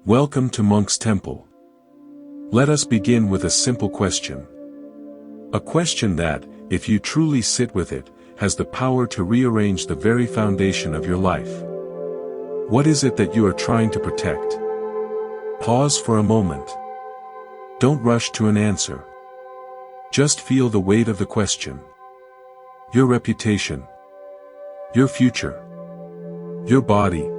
Welcome to Monk's Temple. Let us begin with a simple question. A question that, if you truly sit with it, has the power to rearrange the very foundation of your life. What is it that you are trying to protect? Pause for a moment. Don't rush to an answer. Just feel the weight of the question. Your reputation. Your future. Your body.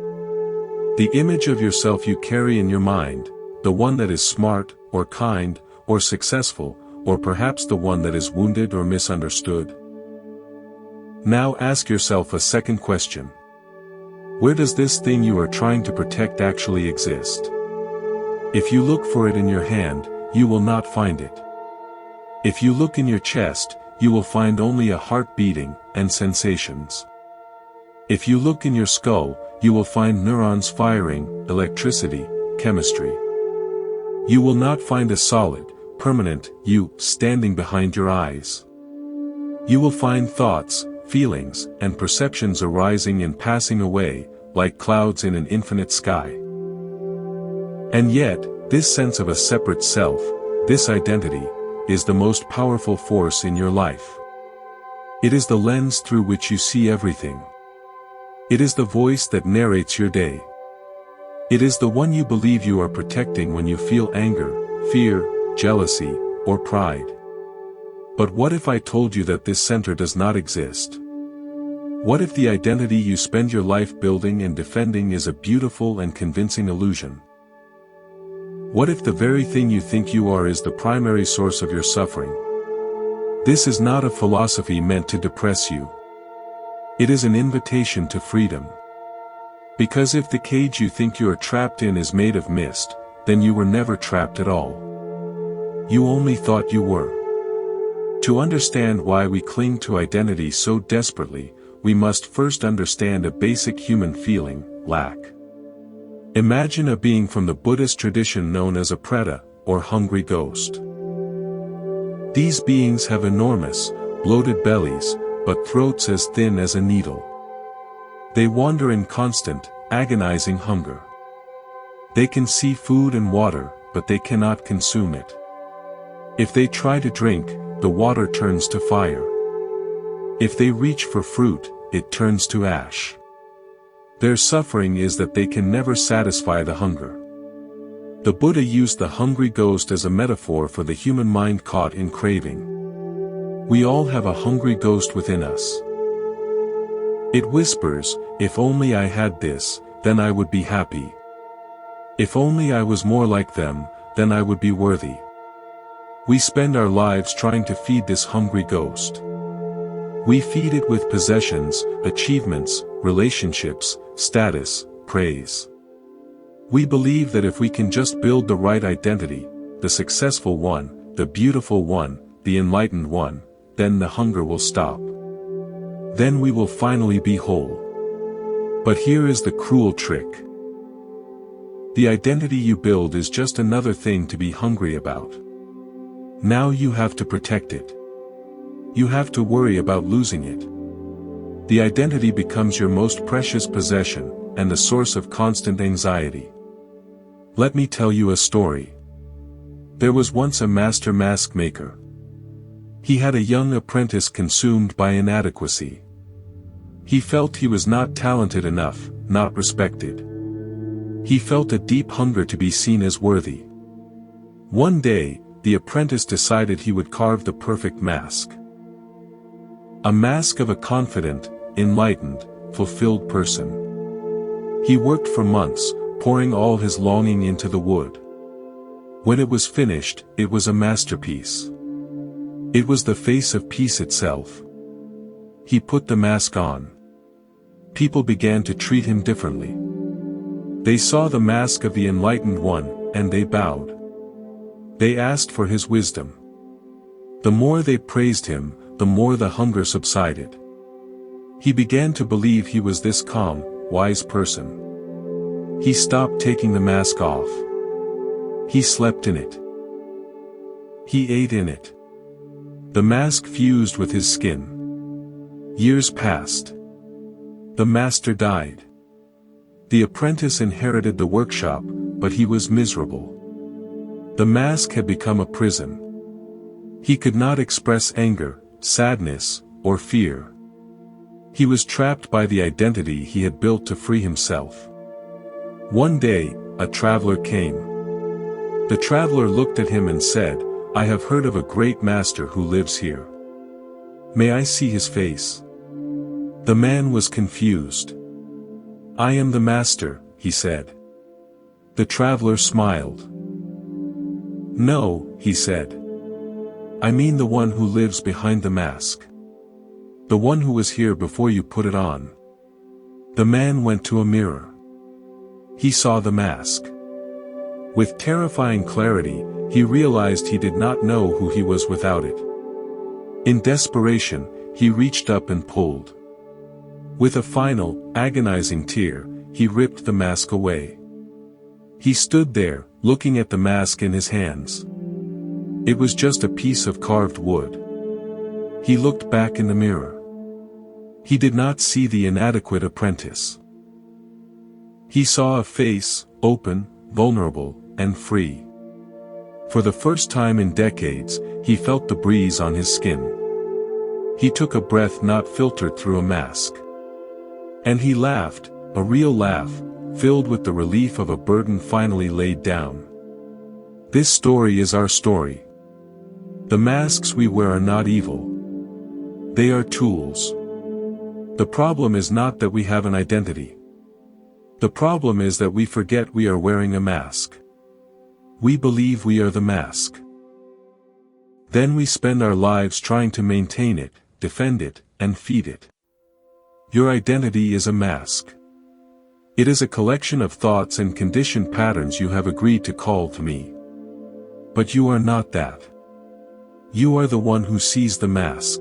The image of yourself you carry in your mind, the one that is smart, or kind, or successful, or perhaps the one that is wounded or misunderstood. Now ask yourself a second question. Where does this thing you are trying to protect actually exist? If you look for it in your hand, you will not find it. If you look in your chest, you will find only a heart beating and sensations. If you look in your skull, you will find neurons firing, electricity, chemistry. You will not find a solid, permanent you standing behind your eyes. You will find thoughts, feelings, and perceptions arising and passing away, like clouds in an infinite sky. And yet, this sense of a separate self, this identity, is the most powerful force in your life. It is the lens through which you see everything. It is the voice that narrates your day. It is the one you believe you are protecting when you feel anger, fear, jealousy, or pride. But what if I told you that this center does not exist? What if the identity you spend your life building and defending is a beautiful and convincing illusion? What if the very thing you think you are is the primary source of your suffering? This is not a philosophy meant to depress you. It is an invitation to freedom. Because if the cage you think you are trapped in is made of mist, then you were never trapped at all. You only thought you were. To understand why we cling to identity so desperately, we must first understand a basic human feeling, lack. Imagine a being from the Buddhist tradition known as a preta, or hungry ghost. These beings have enormous, bloated bellies, but throats as thin as a needle. They wander in constant, agonizing hunger. They can see food and water, but they cannot consume it. If they try to drink, the water turns to fire. If they reach for fruit, it turns to ash. Their suffering is that they can never satisfy the hunger. The Buddha used the hungry ghost as a metaphor for the human mind caught in craving. We all have a hungry ghost within us. It whispers, if only I had this, then I would be happy. If only I was more like them, then I would be worthy. We spend our lives trying to feed this hungry ghost. We feed it with possessions, achievements, relationships, status, praise. We believe that if we can just build the right identity, the successful one, the beautiful one, the enlightened one, then the hunger will stop. Then we will finally be whole. But here is the cruel trick. The identity you build is just another thing to be hungry about. Now you have to protect it. You have to worry about losing it. The identity becomes your most precious possession, and the source of constant anxiety. Let me tell you a story. There was once a master mask maker. He had a young apprentice consumed by inadequacy. He felt he was not talented enough, not respected. He felt a deep hunger to be seen as worthy. One day, the apprentice decided he would carve the perfect mask. A mask of a confident, enlightened, fulfilled person. He worked for months, pouring all his longing into the wood. When it was finished, it was a masterpiece. It was the face of peace itself. He put the mask on. People began to treat him differently. They saw the mask of the enlightened one, and they bowed. They asked for his wisdom. The more they praised him, the more the hunger subsided. He began to believe he was this calm, wise person. He stopped taking the mask off. He slept in it. He ate in it. The mask fused with his skin. Years passed. The master died. The apprentice inherited the workshop, but he was miserable. The mask had become a prison. He could not express anger, sadness, or fear. He was trapped by the identity he had built to free himself. One day, a traveler came. The traveler looked at him and said, "I have heard of a great master who lives here. May I see his face?" The man was confused. "I am the master," he said. The traveler smiled. "No," he said. "I mean the one who lives behind the mask. The one who was here before you put it on." The man went to a mirror. He saw the mask. With terrifying clarity, he realized he did not know who he was without it. In desperation, he reached up and pulled. With a final, agonizing tear, he ripped the mask away. He stood there, looking at the mask in his hands. It was just a piece of carved wood. He looked back in the mirror. He did not see the inadequate apprentice. He saw a face, open, vulnerable, and free. For the first time in decades, he felt the breeze on his skin. He took a breath not filtered through a mask. And he laughed, a real laugh, filled with the relief of a burden finally laid down. This story is our story. The masks we wear are not evil. They are tools. The problem is not that we have an identity. The problem is that we forget we are wearing a mask. We believe we are the mask. Then we spend our lives trying to maintain it, defend it, and feed it. Your identity is a mask. It is a collection of thoughts and conditioned patterns you have agreed to call to me. But you are not that. You are the one who sees the mask.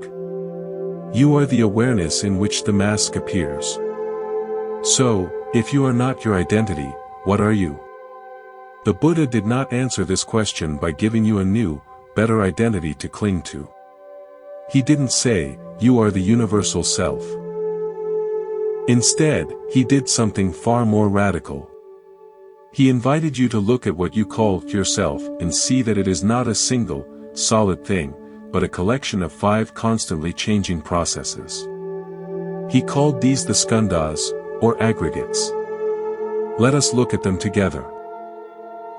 You are the awareness in which the mask appears. So, if you are not your identity, what are you? The Buddha did not answer this question by giving you a new, better identity to cling to. He didn't say, "You are the universal self." Instead, he did something far more radical. He invited you to look at what you call yourself and see that it is not a single, solid thing, but a collection of 5 constantly changing processes. He called these the skandhas, or aggregates. Let us look at them together.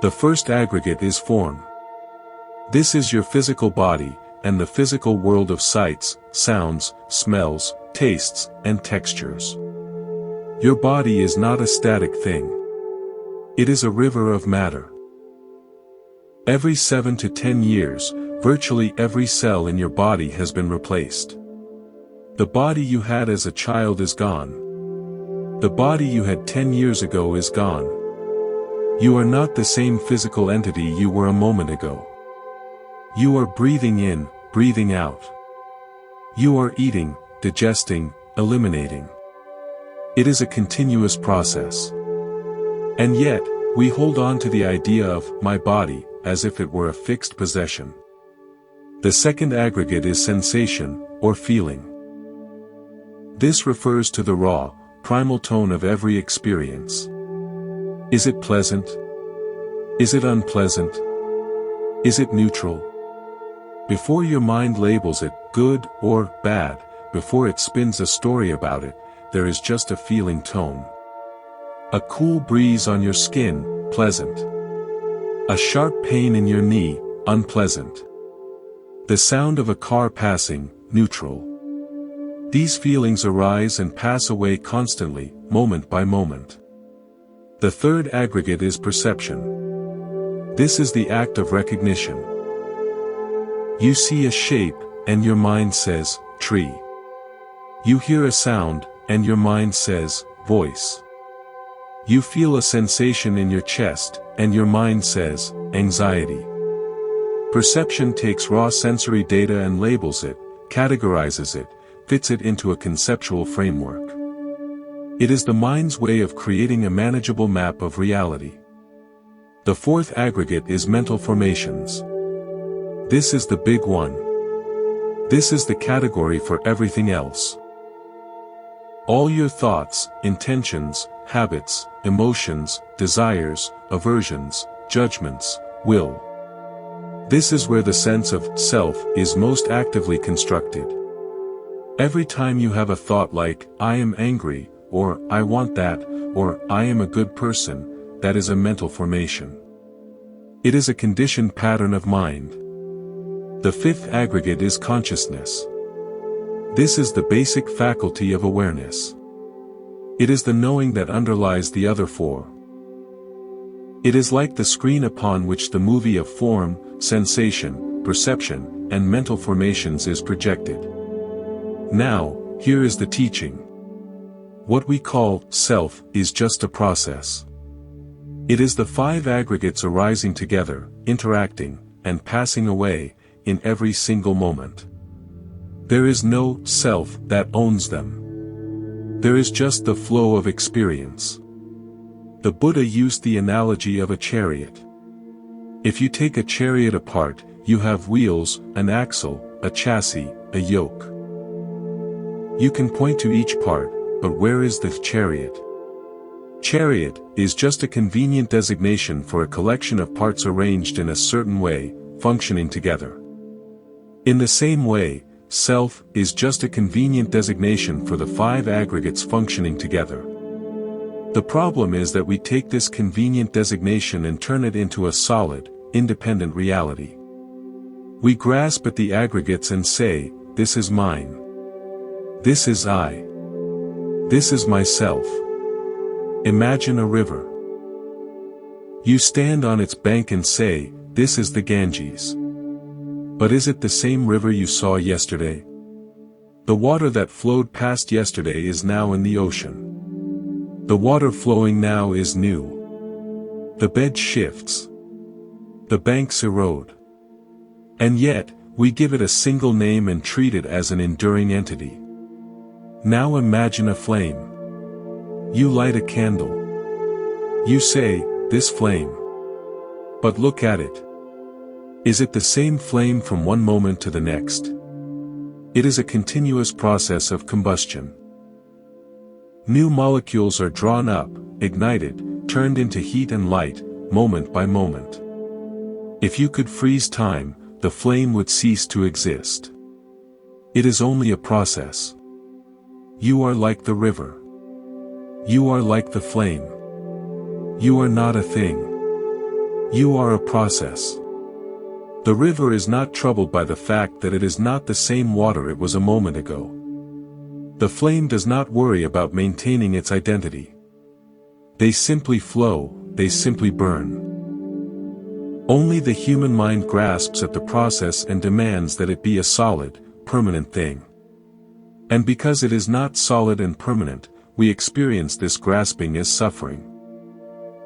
The first aggregate is form. This is your physical body, and the physical world of sights, sounds, smells, tastes, and textures. Your body is not a static thing. It is a river of matter. Every 7 to 10 years, virtually every cell in your body has been replaced. The body you had as a child is gone. The body you had 10 years ago is gone. You are not the same physical entity you were a moment ago. You are breathing in, breathing out. You are eating, digesting, eliminating. It is a continuous process. And yet, we hold on to the idea of my body as if it were a fixed possession. The second aggregate is sensation, or feeling. This refers to the raw, primal tone of every experience. Is it pleasant? Is it unpleasant? Is it neutral? Before your mind labels it good or bad, before it spins a story about it, there is just a feeling tone. A cool breeze on your skin, pleasant. A sharp pain in your knee, unpleasant. The sound of a car passing, neutral. These feelings arise and pass away constantly, moment by moment. The third aggregate is perception. This is the act of recognition. You see a shape, and your mind says, tree. You hear a sound, and your mind says, voice. You feel a sensation in your chest, and your mind says, anxiety. Perception takes raw sensory data and labels it, categorizes it, fits it into a conceptual framework. It is the mind's way of creating a manageable map of reality. The fourth aggregate is mental formations. This is the big one. This is the category for everything else. All your thoughts, intentions, habits, emotions, desires, aversions, judgments, will. This is where the sense of self is most actively constructed. Every time you have a thought like, I am angry, or I want that, or I am a good person, that is a mental formation. It is a conditioned pattern of mind. The fifth aggregate is consciousness. This is the basic faculty of awareness. It is the knowing that underlies the other four. It is like the screen upon which the movie of form, sensation, perception, and mental formations is projected. Now, here is the teaching. What we call self is just a process. It is the five aggregates arising together, interacting, and passing away, in every single moment. There is no self that owns them. There is just the flow of experience. The Buddha used the analogy of a chariot. If you take a chariot apart, you have wheels, an axle, a chassis, a yoke. You can point to each part, but where is the chariot? Chariot is just a convenient designation for a collection of parts arranged in a certain way, functioning together. In the same way, self is just a convenient designation for the five aggregates functioning together. The problem is that we take this convenient designation and turn it into a solid, independent reality. We grasp at the aggregates and say, this is mine. This is I. This is myself. Imagine a river. You stand on its bank and say, this is the Ganges. But is it the same river you saw yesterday? The water that flowed past yesterday is now in the ocean. The water flowing now is new. The bed shifts. The banks erode. And yet, we give it a single name and treat it as an enduring entity. Now imagine a flame. You light a candle. You say, this flame. But look at it. Is it the same flame from one moment to the next? It is a continuous process of combustion. New molecules are drawn up, ignited, turned into heat and light, moment by moment. If you could freeze time, the flame would cease to exist. It is only a process. You are like the river. You are like the flame. You are not a thing. You are a process. The river is not troubled by the fact that it is not the same water it was a moment ago. The flame does not worry about maintaining its identity. They simply flow, they simply burn. Only the human mind grasps at the process and demands that it be a solid, permanent thing. And because it is not solid and permanent, we experience this grasping as suffering.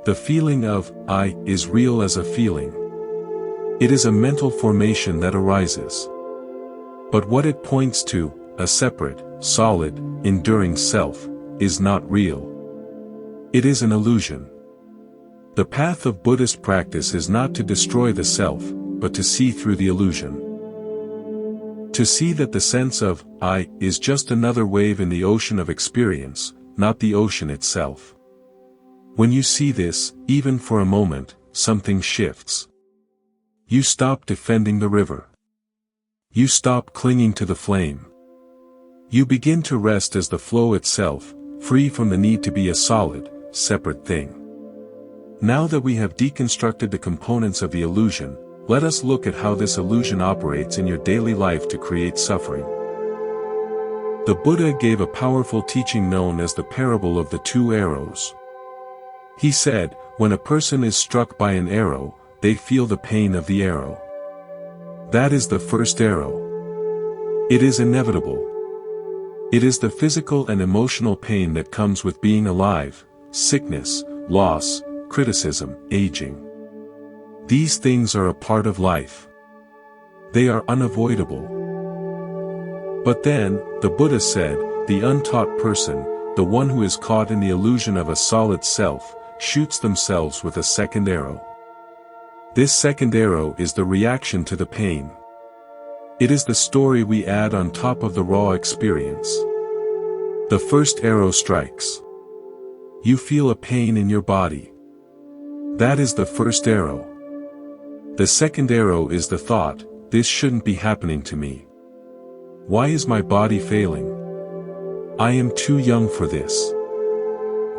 The feeling of I is real as a feeling. It is a mental formation that arises. But what it points to, a separate, solid, enduring self, is not real. It is an illusion. The path of Buddhist practice is not to destroy the self, but to see through the illusion. To see that the sense of I is just another wave in the ocean of experience, not the ocean itself. When you see this, even for a moment, something shifts. You stop defending the river. You stop clinging to the flame. You begin to rest as the flow itself, free from the need to be a solid, separate thing. Now that we have deconstructed the components of the illusion, let us look at how this illusion operates in your daily life to create suffering. The Buddha gave a powerful teaching known as the parable of the two arrows. He said, when a person is struck by an arrow, they feel the pain of the arrow. That is the first arrow. It is inevitable. It is the physical and emotional pain that comes with being alive, sickness, loss, criticism, aging. These things are a part of life. They are unavoidable. But then, the Buddha said, the untaught person, the one who is caught in the illusion of a solid self, shoots themselves with a second arrow. This second arrow is the reaction to the pain. It is the story we add on top of the raw experience. The first arrow strikes. You feel a pain in your body. That is the first arrow. The second arrow is the thought, this shouldn't be happening to me. Why is my body failing? I am too young for this.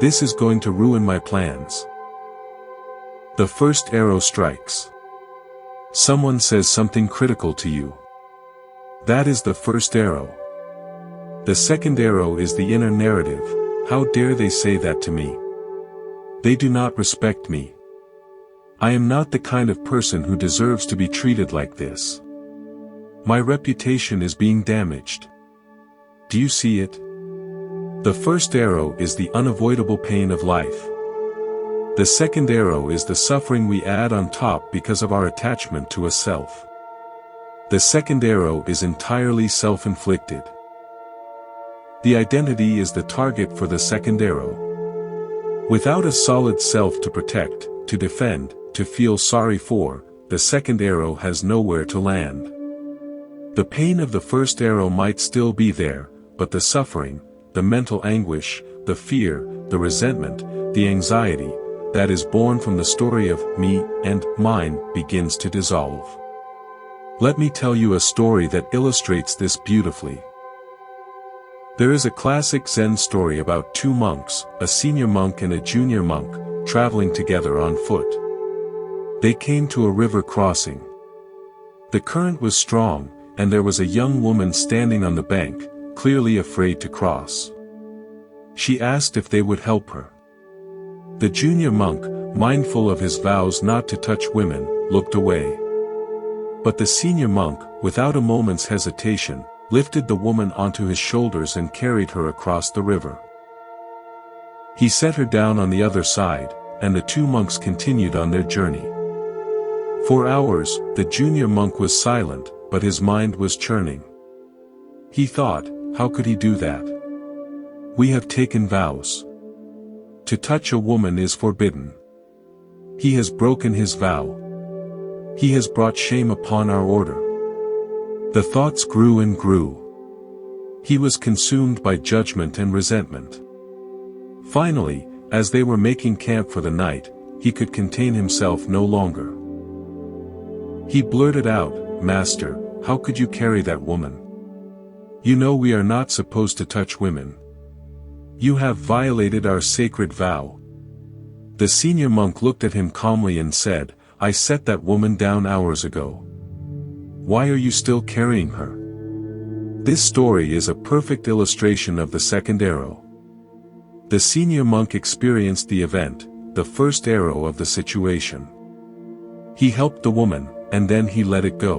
This is going to ruin my plans. The first arrow strikes. Someone says something critical to you. That is the first arrow. The second arrow is the inner narrative. How dare they say that to me? They do not respect me. I am not the kind of person who deserves to be treated like this. My reputation is being damaged. Do you see it? The first arrow is the unavoidable pain of life. The second arrow is the suffering we add on top because of our attachment to a self. The second arrow is entirely self-inflicted. The identity is the target for the second arrow. Without a solid self to protect, to defend, to feel sorry for, the second arrow has nowhere to land. The pain of the first arrow might still be there, but the suffering, the mental anguish, the fear, the resentment, the anxiety, that is born from the story of me and mine begins to dissolve. Let me tell you a story that illustrates this beautifully. There is a classic Zen story about two monks, a senior monk and a junior monk, traveling together on foot. They came to a river crossing. The current was strong, and there was a young woman standing on the bank, clearly afraid to cross. She asked if they would help her. The junior monk, mindful of his vows not to touch women, looked away. But the senior monk, without a moment's hesitation, lifted the woman onto his shoulders and carried her across the river. He set her down on the other side, and the two monks continued on their journey. For hours, the junior monk was silent, but his mind was churning. He thought, how could he do that? We have taken vows. To touch a woman is forbidden. He has broken his vow. He has brought shame upon our order. The thoughts grew and grew. He was consumed by judgment and resentment. Finally, as they were making camp for the night, he could contain himself no longer. He blurted out, "Master, how could you carry that woman? You know we are not supposed to touch women. You have violated our sacred vow." The senior monk looked at him calmly and said, "I set that woman down hours ago. Why are you still carrying her?" This story is a perfect illustration of the second arrow. The senior monk experienced the event, the first arrow of the situation. He helped the woman, and then he let it go.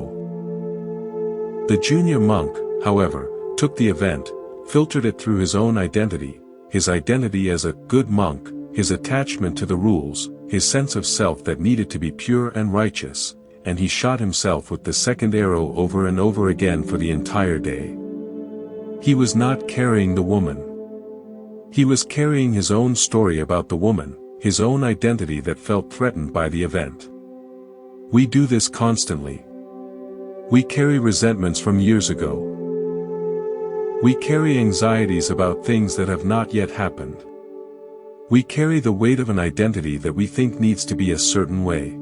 The junior monk, however, took the event, filtered it through his own identity, his identity as a good monk, his attachment to the rules, his sense of self that needed to be pure and righteous, and he shot himself with the second arrow over and over again for the entire day. He was not carrying the woman. He was carrying his own story about the woman, his own identity that felt threatened by the event. We do this constantly. We carry resentments from years ago. We carry anxieties about things that have not yet happened. We carry the weight of an identity that we think needs to be a certain way.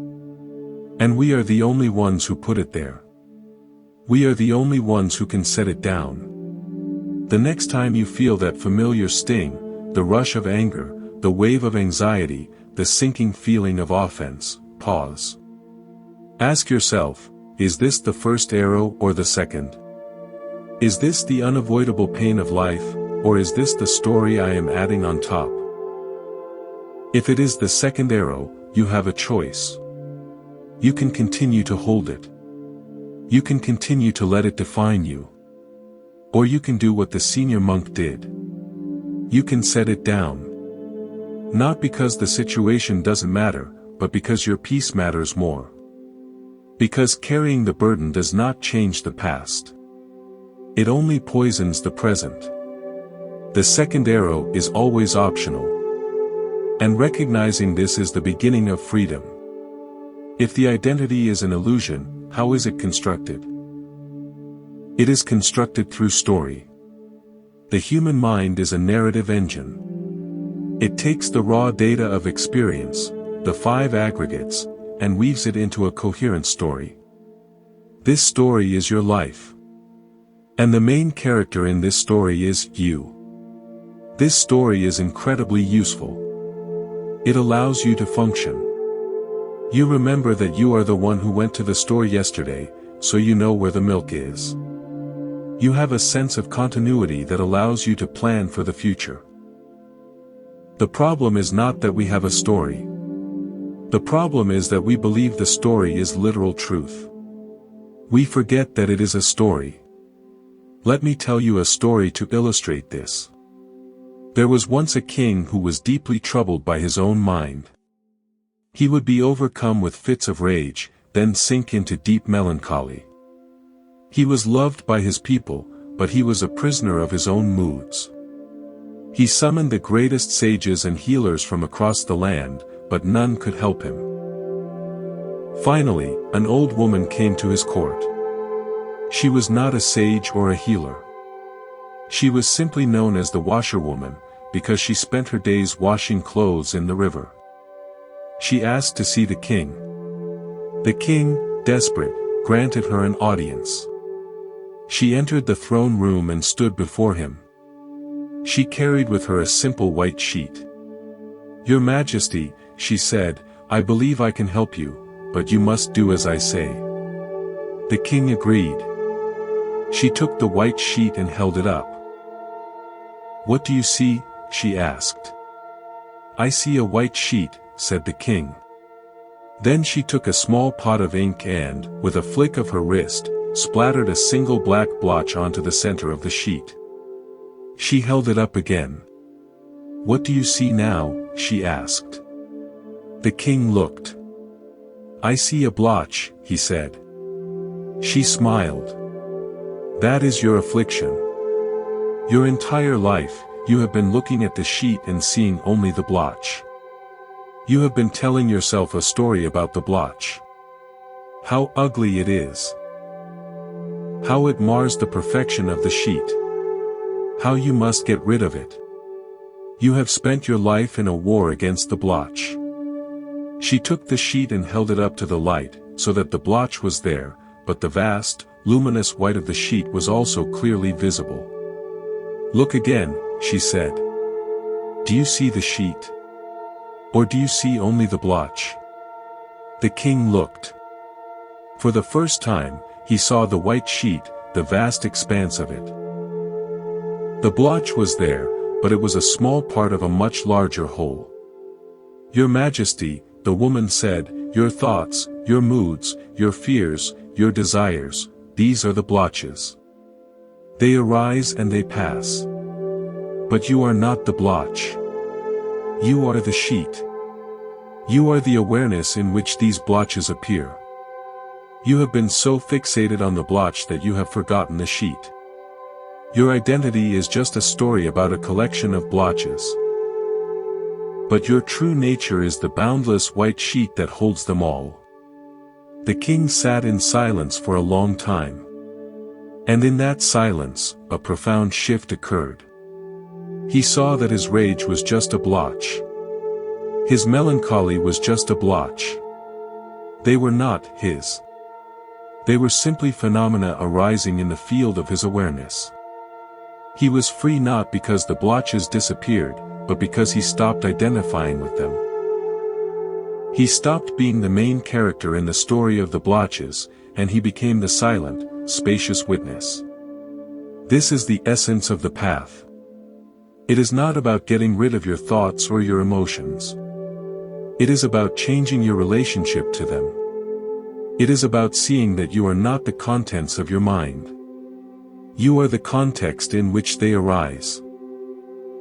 And we are the only ones who put it there. We are the only ones who can set it down. The next time you feel that familiar sting, the rush of anger, the wave of anxiety, the sinking feeling of offense, pause. Ask yourself, is this the first arrow or the second? Is this the unavoidable pain of life, or is this the story I am adding on top? If it is the second arrow, you have a choice. You can continue to hold it. You can continue to let it define you. Or you can do what the senior monk did. You can set it down. Not because the situation doesn't matter, but because your peace matters more. Because carrying the burden does not change the past. It only poisons the present. The second arrow is always optional. And recognizing this is the beginning of freedom. If the identity is an illusion, how is it constructed? It is constructed through story. The human mind is a narrative engine. It takes the raw data of experience, the 5 aggregates, and weaves it into a coherent story. This story is your life. And the main character in this story is you. This story is incredibly useful. It allows you to function. You remember that you are the one who went to the store yesterday, so you know where the milk is. You have a sense of continuity that allows you to plan for the future. The problem is not that we have a story. The problem is that we believe the story is literal truth. We forget that it is a story. Let me tell you a story to illustrate this. There was once a king who was deeply troubled by his own mind. He would be overcome with fits of rage, then sink into deep melancholy. He was loved by his people, but he was a prisoner of his own moods. He summoned the greatest sages and healers from across the land, but none could help him. Finally, an old woman came to his court. She was not a sage or a healer. She was simply known as the washerwoman, because she spent her days washing clothes in the river. She asked to see the king. The king, desperate, granted her an audience. She entered the throne room and stood before him. She carried with her a simple white sheet. "Your Majesty," she said, "I believe I can help you, but you must do as I say." The king agreed. She took the white sheet and held it up. "What do you see?" she asked. "I see a white sheet," said the king. Then she took a small pot of ink and, with a flick of her wrist, splattered a single black blotch onto the center of the sheet. She held it up again. "What do you see now?" she asked. The king looked. "I see a blotch," he said. She smiled. "That is your affliction. Your entire life, you have been looking at the sheet and seeing only the blotch. You have been telling yourself a story about the blotch. How ugly it is. How it mars the perfection of the sheet. How you must get rid of it. You have spent your life in a war against the blotch." She took the sheet and held it up to the light, so that the blotch was there, but the vast, luminous white of the sheet was also clearly visible. "Look again," she said. "Do you see the sheet? Or do you see only the blotch?" The king looked. For the first time, he saw the white sheet, the vast expanse of it. The blotch was there, but it was a small part of a much larger whole. "Your Majesty," the woman said, "your thoughts, your moods, your fears, your desires, these are the blotches. They arise and they pass. But you are not the blotch. You are the sheet. You are the awareness in which these blotches appear. You have been so fixated on the blotch that you have forgotten the sheet. Your identity is just a story about a collection of blotches. But your true nature is the boundless white sheet that holds them all." The king sat in silence for a long time. And in that silence, a profound shift occurred. He saw that his rage was just a blotch. His melancholy was just a blotch. They were not his. They were simply phenomena arising in the field of his awareness. He was free not because the blotches disappeared, but because he stopped identifying with them. He stopped being the main character in the story of the blotches, and he became the silent, spacious witness. This is the essence of the path. It is not about getting rid of your thoughts or your emotions. It is about changing your relationship to them. It is about seeing that you are not the contents of your mind. You are the context in which they arise.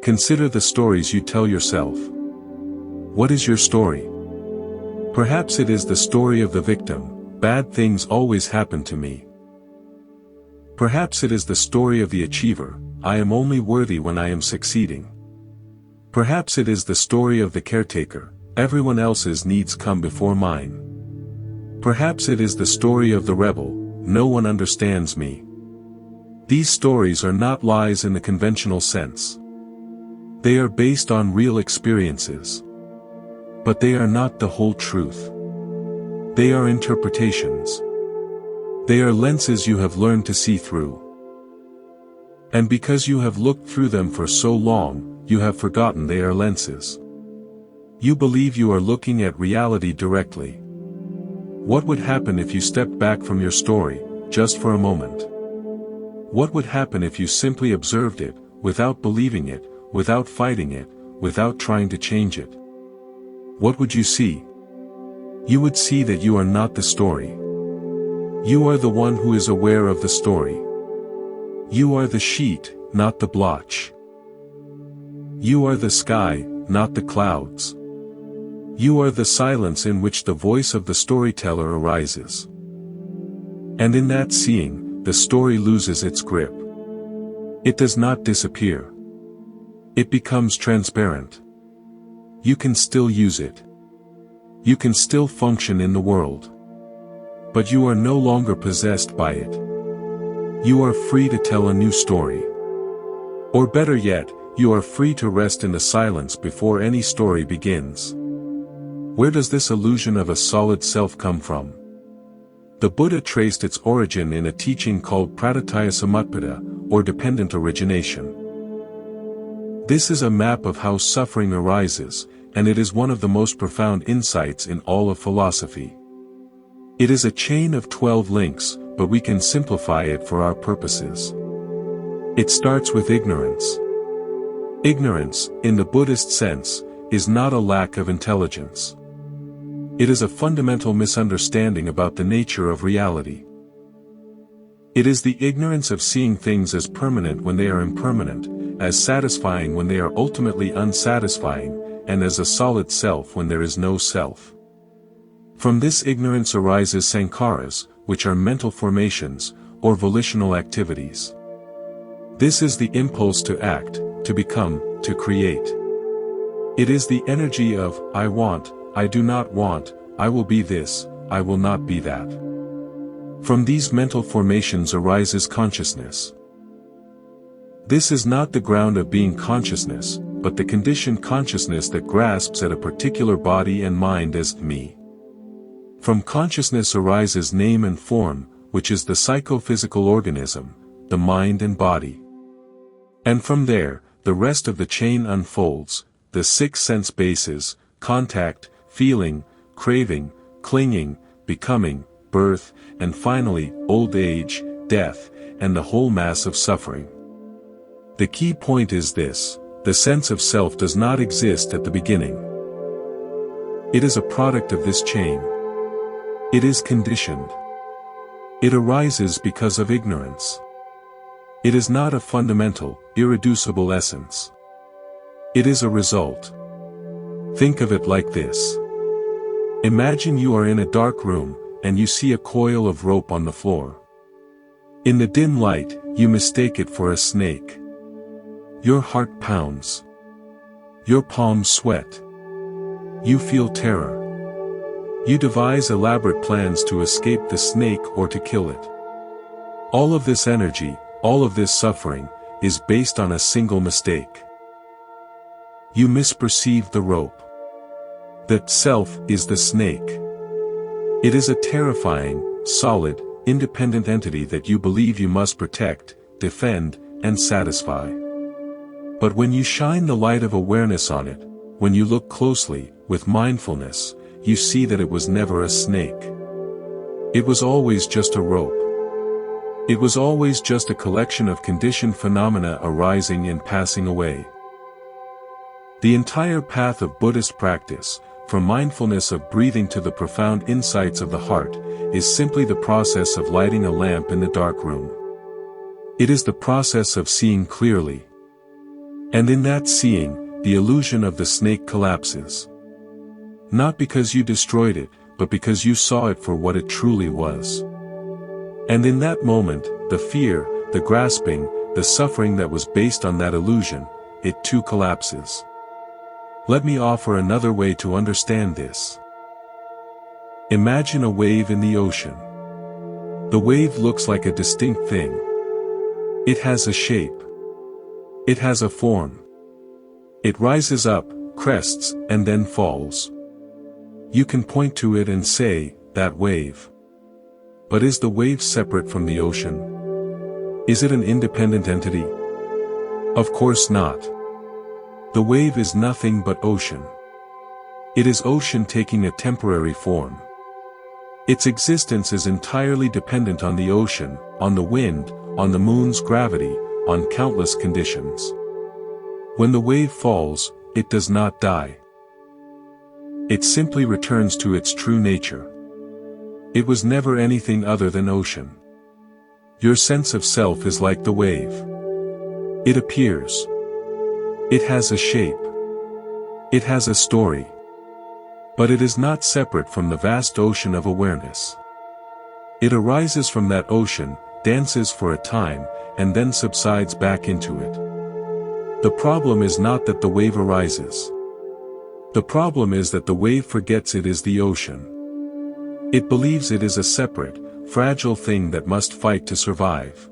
Consider the stories you tell yourself. What is your story? Perhaps it is the story of the victim, bad things always happen to me. Perhaps it is the story of the achiever, I am only worthy when I am succeeding. Perhaps it is the story of the caretaker, everyone else's needs come before mine. Perhaps it is the story of the rebel, no one understands me. These stories are not lies in the conventional sense. They are based on real experiences. But they are not the whole truth. They are interpretations. They are lenses you have learned to see through. And because you have looked through them for so long, you have forgotten they are lenses. You believe you are looking at reality directly. What would happen if you stepped back from your story, just for a moment? What would happen if you simply observed it, without believing it, without fighting it, without trying to change it? What would you see? You would see that you are not the story. You are the one who is aware of the story. You are the sheet, not the blotch. You are the sky, not the clouds. You are the silence in which the voice of the storyteller arises. And in that seeing, the story loses its grip. It does not disappear. It becomes transparent. You can still use it. You can still function in the world. But you are no longer possessed by it. You are free to tell a new story. Or better yet, you are free to rest in the silence before any story begins. Where does this illusion of a solid self come from? The Buddha traced its origin in a teaching called pratyaya samutpada, or dependent origination. This is a map of how suffering arises, and it is one of the most profound insights in all of philosophy. It is a chain of 12 links, but we can simplify it for our purposes. It starts with ignorance. Ignorance, in the Buddhist sense, is not a lack of intelligence. It is a fundamental misunderstanding about the nature of reality. It is the ignorance of seeing things as permanent when they are impermanent, as satisfying when they are ultimately unsatisfying, and as a solid self when there is no self. From this ignorance arises sankharas, which are mental formations, or volitional activities. This is the impulse to act, to become, to create. It is the energy of, I want, I do not want, I will be this, I will not be that. From these mental formations arises consciousness. This is not the ground of being consciousness, but the conditioned consciousness that grasps at a particular body and mind as me. From consciousness arises name and form, which is the psychophysical organism, the mind and body. And from there, the rest of the chain unfolds, the 6 sense bases, contact, feeling, craving, clinging, becoming, birth, and finally, old age, death, and the whole mass of suffering. The key point is this: the sense of self does not exist at the beginning. It is a product of this chain. It is conditioned. It arises because of ignorance. It is not a fundamental, irreducible essence. It is a result. Think of it like this. Imagine you are in a dark room, and you see a coil of rope on the floor. In the dim light, you mistake it for a snake. Your heart pounds. Your palms sweat. You feel terror. You devise elaborate plans to escape the snake or to kill it. All of this energy, all of this suffering, is based on a single mistake. You misperceive the rope. That self is the snake. It is a terrifying, solid, independent entity that you believe you must protect, defend, and satisfy. But when you shine the light of awareness on it, when you look closely, with mindfulness, you see that it was never a snake. It was always just a rope. It was always just a collection of conditioned phenomena arising and passing away. The entire path of Buddhist practice, from mindfulness of breathing to the profound insights of the heart, is simply the process of lighting a lamp in the dark room. It is the process of seeing clearly. And in that seeing, the illusion of the snake collapses. Not because you destroyed it, but because you saw it for what it truly was. And in that moment, the fear, the grasping, the suffering that was based on that illusion, it too collapses. Let me offer another way to understand this. Imagine a wave in the ocean. The wave looks like a distinct thing. It has a shape. It has a form. It rises up, crests, and then falls. You can point to it and say, that wave. But is the wave separate from the ocean? Is it an independent entity? Of course not. The wave is nothing but ocean. It is ocean taking a temporary form. Its existence is entirely dependent on the ocean, on the wind, on the moon's gravity, on countless conditions. When the wave falls, it does not die. It simply returns to its true nature. It was never anything other than ocean. Your sense of self is like the wave. It appears. It has a shape. It has a story. But it is not separate from the vast ocean of awareness. It arises from that ocean, dances for a time, and then subsides back into it. The problem is not that the wave arises. The problem is that the wave forgets it is the ocean. It believes it is a separate, fragile thing that must fight to survive.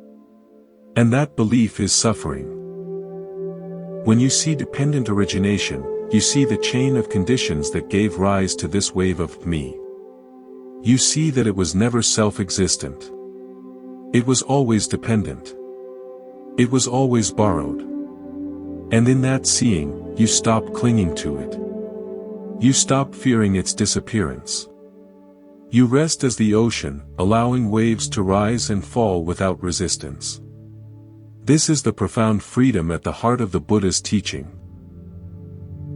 And that belief is suffering. When you see dependent origination, you see the chain of conditions that gave rise to this wave of me. You see that it was never self-existent. It was always dependent. It was always borrowed. And in that seeing, you stop clinging to it. You stop fearing its disappearance. You rest as the ocean, allowing waves to rise and fall without resistance. This is the profound freedom at the heart of the Buddhist teaching.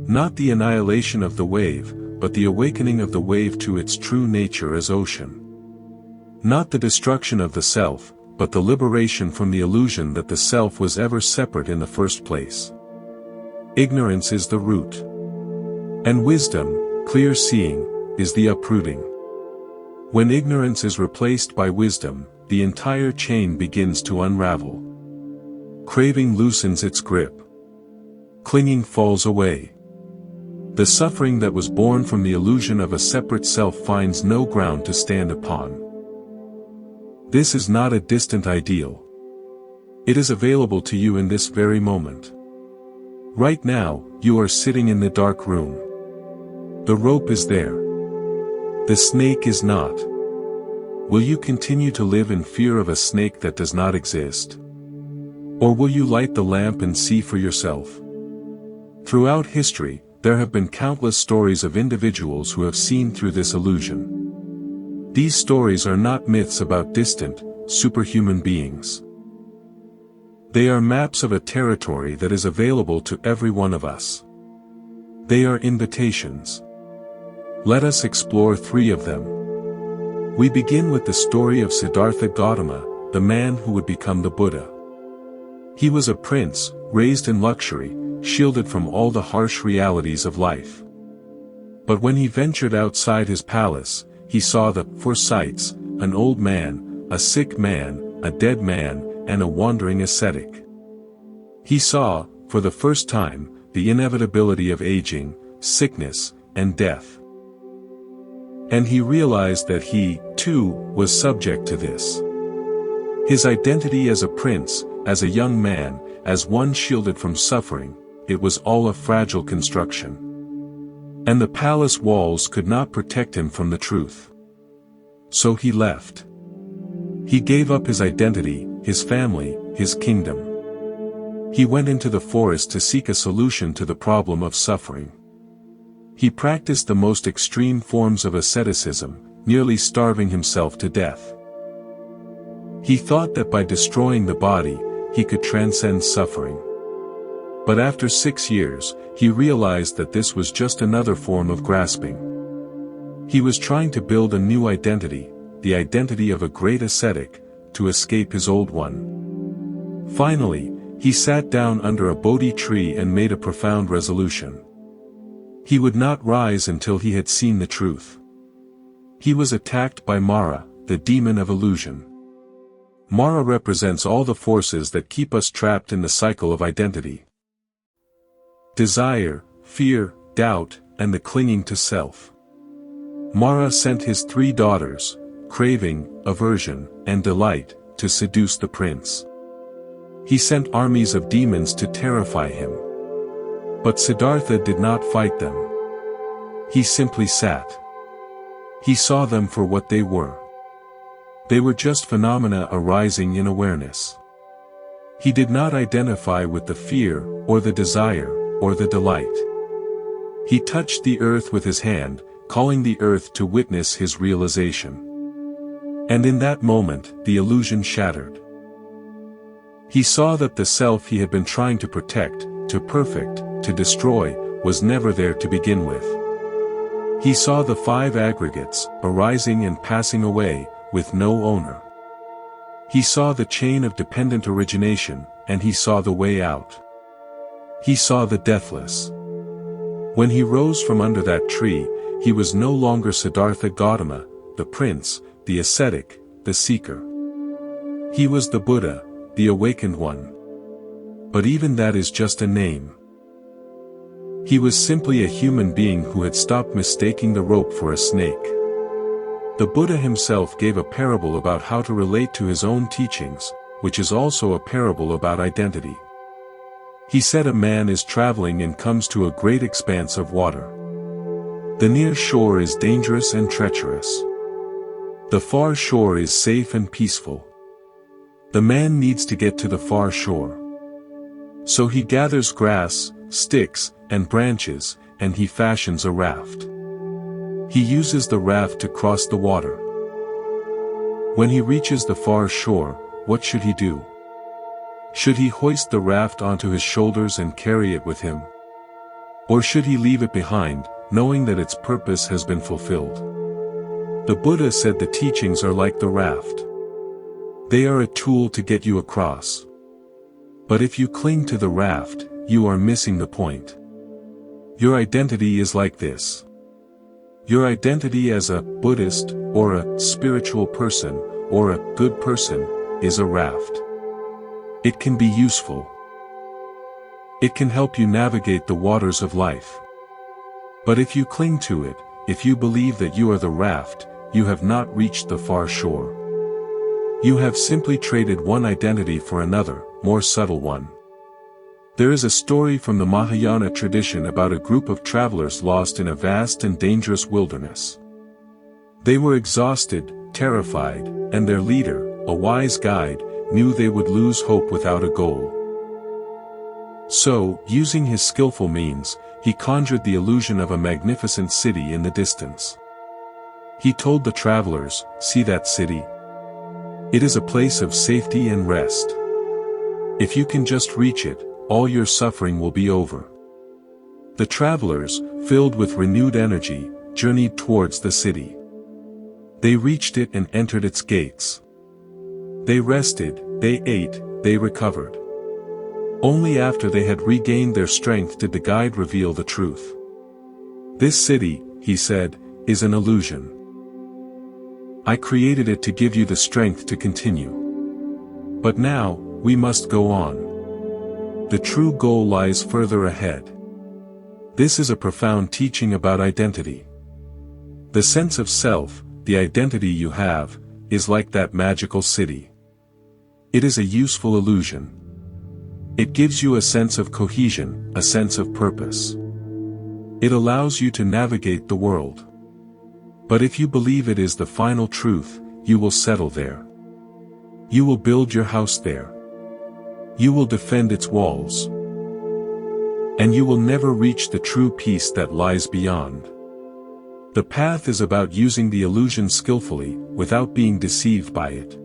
Not the annihilation of the wave, but the awakening of the wave to its true nature as ocean. Not the destruction of the self, but the liberation from the illusion that the self was ever separate in the first place. Ignorance is the root. And wisdom, clear seeing, is the uprooting. When ignorance is replaced by wisdom, the entire chain begins to unravel. Craving loosens its grip. Clinging falls away. The suffering that was born from the illusion of a separate self finds no ground to stand upon. This is not a distant ideal. It is available to you in this very moment. Right now, you are sitting in the dark room. The rope is there. The snake is not. Will you continue to live in fear of a snake that does not exist? Or will you light the lamp and see for yourself? Throughout history, there have been countless stories of individuals who have seen through this illusion. These stories are not myths about distant, superhuman beings. They are maps of a territory that is available to every one of us. They are invitations. Let us explore 3 of them. We begin with the story of Siddhartha Gautama, the man who would become the Buddha. He was a prince, raised in luxury, shielded from all the harsh realities of life. But when he ventured outside his palace, he saw the 4 sights: an old man, a sick man, a dead man, and a wandering ascetic. He saw, for the first time, the inevitability of aging, sickness, and death. And he realized that he, too, was subject to this. His identity as a prince, as a young man, as one shielded from suffering, it was all a fragile construction. And the palace walls could not protect him from the truth. So he left. He gave up his identity, his family, his kingdom. He went into the forest to seek a solution to the problem of suffering. He practiced the most extreme forms of asceticism, nearly starving himself to death. He thought that by destroying the body, he could transcend suffering. But after 6 years, he realized that this was just another form of grasping. He was trying to build a new identity, the identity of a great ascetic, to escape his old one. Finally, he sat down under a Bodhi tree and made a profound resolution. He would not rise until he had seen the truth. He was attacked by Mara, the demon of illusion. Mara represents all the forces that keep us trapped in the cycle of identity. Desire, fear, doubt, and the clinging to self. Mara sent his 3 daughters, craving, aversion, and delight, to seduce the prince. He sent armies of demons to terrify him. But Siddhartha did not fight them. He simply sat. He saw them for what they were. They were just phenomena arising in awareness. He did not identify with the fear, or the desire, or the delight. He touched the earth with his hand, calling the earth to witness his realization. And in that moment, the illusion shattered. He saw that the self he had been trying to protect, to perfect, to destroy, was never there to begin with. He saw the five aggregates, arising and passing away, with no owner. He saw the chain of dependent origination, and he saw the way out. He saw the deathless. When he rose from under that tree, he was no longer Siddhartha Gautama, the prince, the ascetic, the seeker. He was the Buddha, the awakened one. But even that is just a name. He was simply a human being who had stopped mistaking the rope for a snake. The Buddha himself gave a parable about how to relate to his own teachings, which is also a parable about identity. He said a man is traveling and comes to a great expanse of water. The near shore is dangerous and treacherous. The far shore is safe and peaceful. The man needs to get to the far shore. So he gathers grass, sticks, and branches, and he fashions a raft. He uses the raft to cross the water. When he reaches the far shore, what should he do? Should he hoist the raft onto his shoulders and carry it with him? Or should he leave it behind, knowing that its purpose has been fulfilled? The Buddha said the teachings are like the raft. They are a tool to get you across. But if you cling to the raft, you are missing the point. Your identity is like this. Your identity as a Buddhist, or a spiritual person, or a good person, is a raft. It can be useful. It can help you navigate the waters of life. But if you cling to it, if you believe that you are the raft, you have not reached the far shore. You have simply traded one identity for another, more subtle one. There is a story from the Mahayana tradition about a group of travelers lost in a vast and dangerous wilderness. They were exhausted, terrified, and their leader, a wise guide, knew they would lose hope without a goal. So, using his skillful means, he conjured the illusion of a magnificent city in the distance. He told the travelers, "See that city? It is a place of safety and rest. If you can just reach it, all your suffering will be over." The travelers, filled with renewed energy, journeyed towards the city. They reached it and entered its gates. They rested, they ate, they recovered. Only after they had regained their strength did the guide reveal the truth. "This city," he said, "is an illusion. I created it to give you the strength to continue. But now, we must go on. The true goal lies further ahead." This is a profound teaching about identity. The sense of self, the identity you have, is like that magical city. It is a useful illusion. It gives you a sense of cohesion, a sense of purpose. It allows you to navigate the world. But if you believe it is the final truth, you will settle there. You will build your house there. You will defend its walls. And you will never reach the true peace that lies beyond. The path is about using the illusion skillfully, without being deceived by it.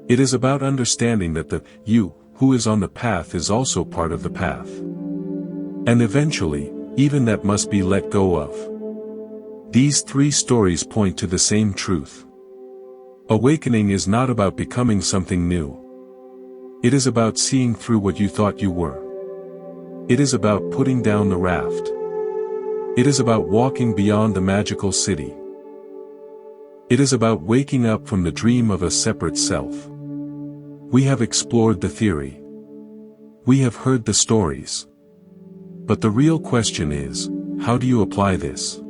It is about understanding that the you who is on the path is also part of the path. And eventually, even that must be let go of. These three stories point to the same truth. Awakening is not about becoming something new. It is about seeing through what you thought you were. It is about putting down the raft. It is about walking beyond the magical city. It is about waking up from the dream of a separate self. We have explored the theory. We have heard the stories. But the real question is, how do you apply this?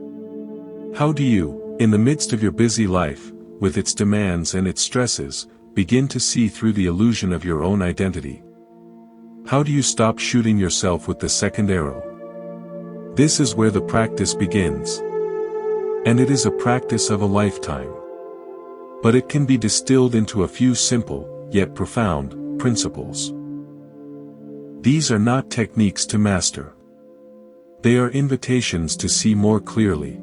How do you, in the midst of your busy life, with its demands and its stresses, begin to see through the illusion of your own identity? How do you stop shooting yourself with the second arrow? This is where the practice begins. And it is a practice of a lifetime. But it can be distilled into a few simple, yet profound, principles. These are not techniques to master. They are invitations to see more clearly.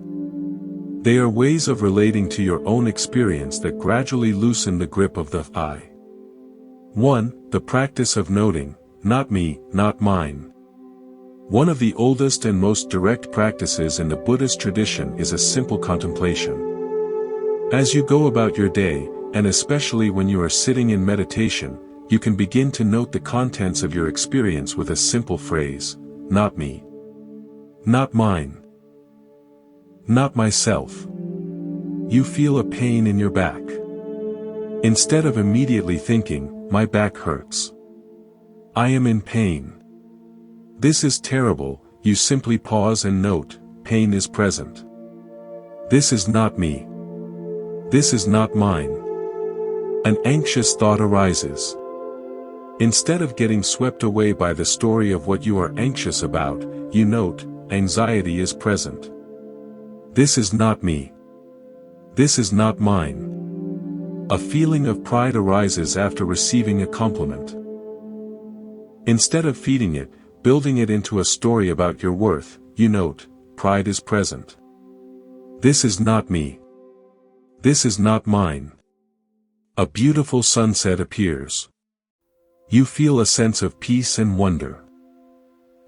They are ways of relating to your own experience that gradually loosen the grip of the I. 1. The practice of noting, not me, not mine. One of the oldest and most direct practices in the Buddhist tradition is a simple contemplation. As you go about your day, and especially when you are sitting in meditation, you can begin to note the contents of your experience with a simple phrase, not me. Not mine. Not myself. You feel a pain in your back. Instead of immediately thinking, my back hurts. I am in pain. This is terrible, you simply pause and note, pain is present. This is not me. This is not mine. An anxious thought arises. Instead of getting swept away by the story of what you are anxious about, you note, anxiety is present. This is not me. This is not mine. A feeling of pride arises after receiving a compliment. Instead of feeding it, building it into a story about your worth, you note, pride is present. This is not me. This is not mine. A beautiful sunset appears. You feel a sense of peace and wonder.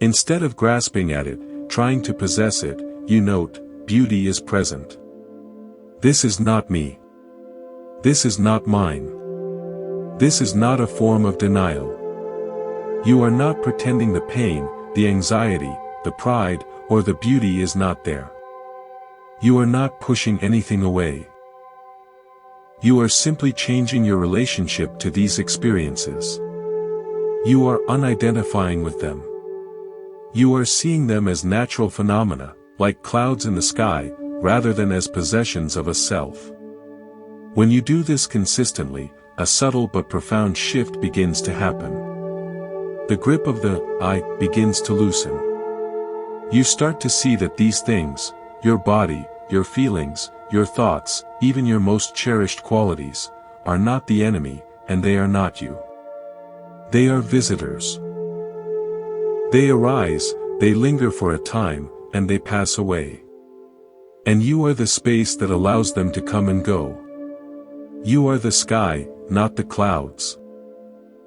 Instead of grasping at it, trying to possess it, you note, beauty is present. This is not me. This is not mine. This is not a form of denial. You are not pretending the pain, the anxiety, the pride, or the beauty is not there. You are not pushing anything away. You are simply changing your relationship to these experiences. You are unidentifying with them. You are seeing them as natural phenomena, like clouds in the sky, rather than as possessions of a self. When you do this consistently, a subtle but profound shift begins to happen. The grip of the I begins to loosen. You start to see that these things, your body, your feelings, your thoughts, even your most cherished qualities, are not the enemy, and they are not you. They are visitors. They arise, they linger for a time, and they pass away. And you are the space that allows them to come and go. You are the sky, not the clouds.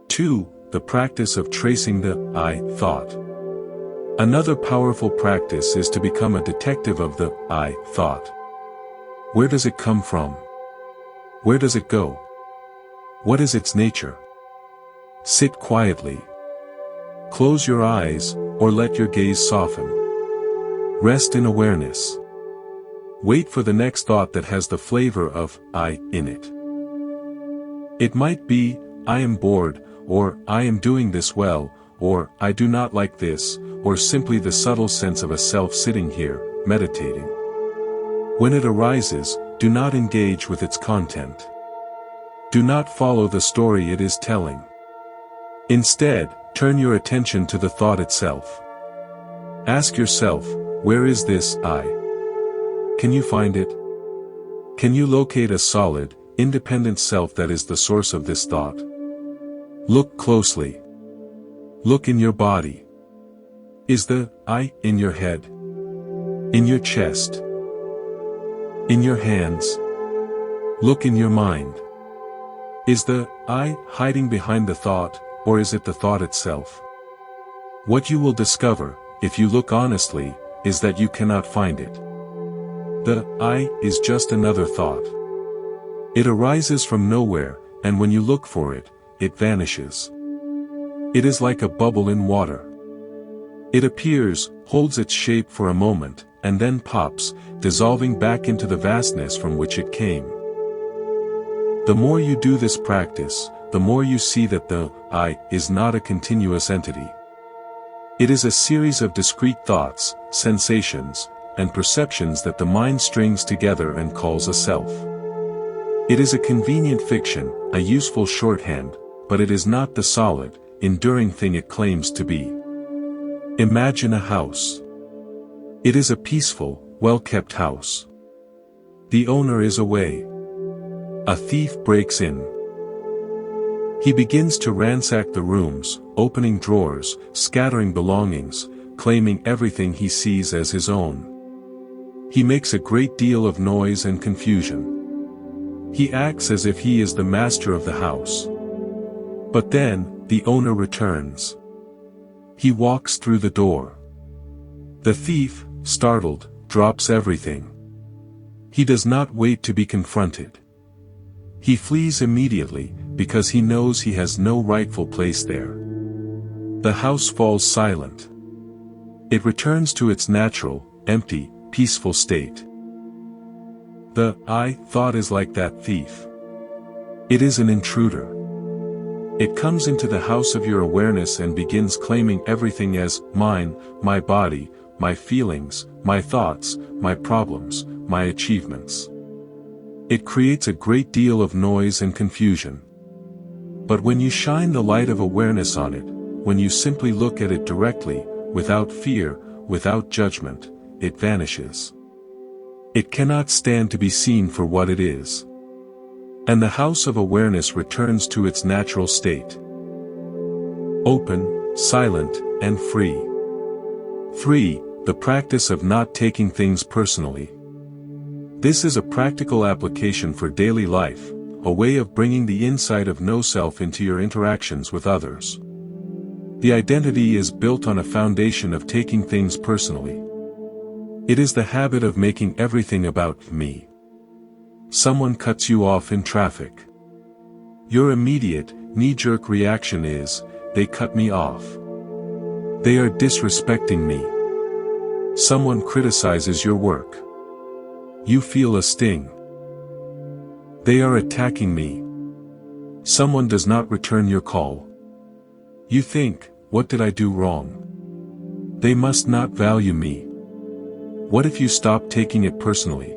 2. The practice of tracing the I thought. Another powerful practice is to become a detective of the I thought. Where does it come from? Where does it go? What is its nature? Sit quietly. Close your eyes, or let your gaze soften. Rest in awareness. Wait for the next thought that has the flavor of I in it. It might be, I am bored, or I am doing this well, or I do not like this, or simply the subtle sense of a self sitting here, meditating. When it arises, do not engage with its content. Do not follow the story it is telling. Instead, turn your attention to the thought itself. Ask yourself, where is this I? Can you find it? Can you locate a solid, independent self that is the source of this thought? Look closely. Look in your body. Is the I in your head? In your chest? In your hands? Look in your mind. Is the I hiding behind the thought, or is it the thought itself? What you will discover, if you look honestly, is that you cannot find it. The I is just another thought. It arises from nowhere, and when you look for it, it vanishes. It is like a bubble in water. It appears, holds its shape for a moment, and then pops, dissolving back into the vastness from which it came. The more you do this practice, the more you see that the I is not a continuous entity. It is a series of discrete thoughts, sensations, and perceptions that the mind strings together and calls a self. It is a convenient fiction, a useful shorthand, but it is not the solid, enduring thing it claims to be. Imagine a house. It is a peaceful, well-kept house. The owner is away. A thief breaks in. He begins to ransack the rooms, opening drawers, scattering belongings, claiming everything he sees as his own. He makes a great deal of noise and confusion. He acts as if he is the master of the house. But then, the owner returns. He walks through the door. The thief, startled, drops everything. He does not wait to be confronted. He flees immediately, because he knows he has no rightful place there. The house falls silent. It returns to its natural, empty, peaceful state. The I thought is like that thief. It is an intruder. It comes into the house of your awareness and begins claiming everything as mine, my body, my feelings, my thoughts, my problems, my achievements. It creates a great deal of noise and confusion. But when you shine the light of awareness on it, when you simply look at it directly, without fear, without judgment, it vanishes. It cannot stand to be seen for what it is. And the house of awareness returns to its natural state. Open, silent, and free. 3. The practice of not taking things personally. This is a practical application for daily life, a way of bringing the insight of no-self into your interactions with others. The identity is built on a foundation of taking things personally. It is the habit of making everything about me. Someone cuts you off in traffic. Your immediate, knee-jerk reaction is, they cut me off. They are disrespecting me. Someone criticizes your work. You feel a sting. They are attacking me. Someone does not return your call. You think, what did I do wrong? They must not value me. What if you stopped taking it personally?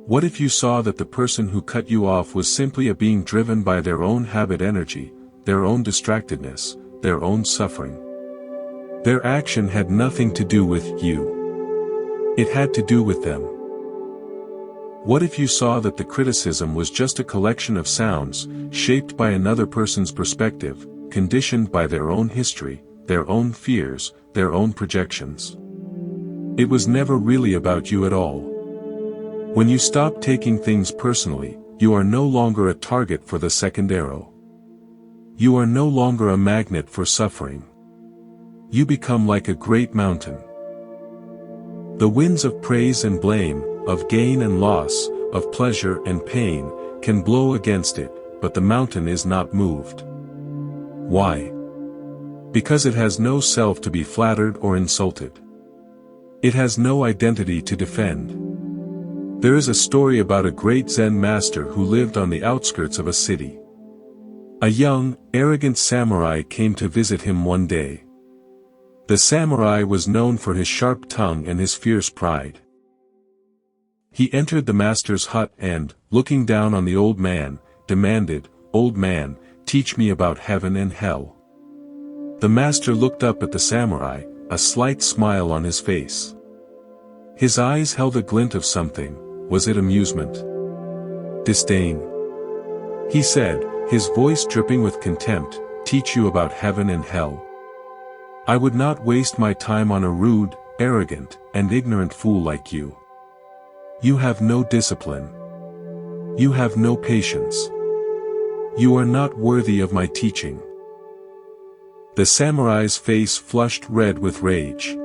What if you saw that the person who cut you off was simply a being driven by their own habit energy, their own distractedness, their own suffering? Their action had nothing to do with you. It had to do with them. What if you saw that the criticism was just a collection of sounds, shaped by another person's perspective, conditioned by their own history, their own fears, their own projections? It was never really about you at all. When you stop taking things personally, you are no longer a target for the second arrow. You are no longer a magnet for suffering. You become like a great mountain. The winds of praise and blame, of gain and loss, of pleasure and pain, can blow against it, but the mountain is not moved. Why? Because it has no self to be flattered or insulted. It has no identity to defend. There is a story about a great Zen master who lived on the outskirts of a city. A young, arrogant samurai came to visit him one day. The samurai was known for his sharp tongue and his fierce pride. He entered the master's hut and, looking down on the old man, demanded, "Old man, teach me about heaven and hell." The master looked up at the samurai, a slight smile on his face. His eyes held a glint of something. Was it amusement? Disdain? He said, his voice dripping with contempt, "Teach you about heaven and hell? I would not waste my time on a rude, arrogant, and ignorant fool like you. You have no discipline. You have no patience. You are not worthy of my teaching." The samurai's face flushed red with rage.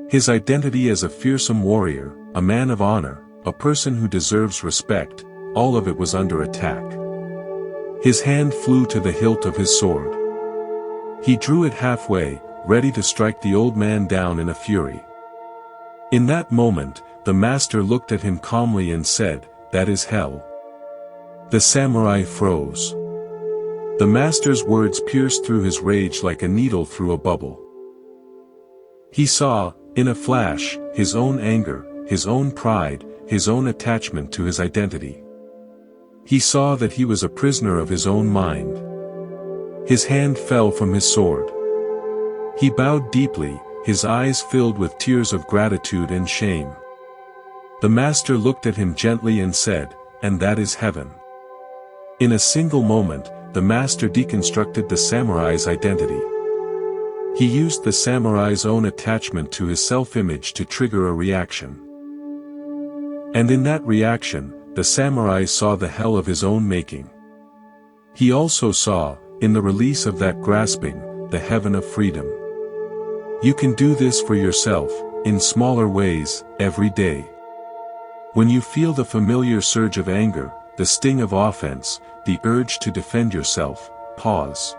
His identity as a fearsome warrior, a man of honor, a person who deserves respect, all of it was under attack. His hand flew to the hilt of his sword. He drew it halfway, ready to strike the old man down in a fury. In that moment, the master looked at him calmly and said, "That is hell." The samurai froze. The master's words pierced through his rage like a needle through a bubble. He saw, in a flash, his own anger, his own pride, his own attachment to his identity. He saw that he was a prisoner of his own mind. His hand fell from his sword. He bowed deeply, his eyes filled with tears of gratitude and shame. The master looked at him gently and said, "And that is heaven." In a single moment, the master deconstructed the samurai's identity. He used the samurai's own attachment to his self-image to trigger a reaction. And in that reaction, the samurai saw the hell of his own making. He also saw, in the release of that grasping, the heaven of freedom. You can do this for yourself, in smaller ways, every day. When you feel the familiar surge of anger, the sting of offense, the urge to defend yourself, pause.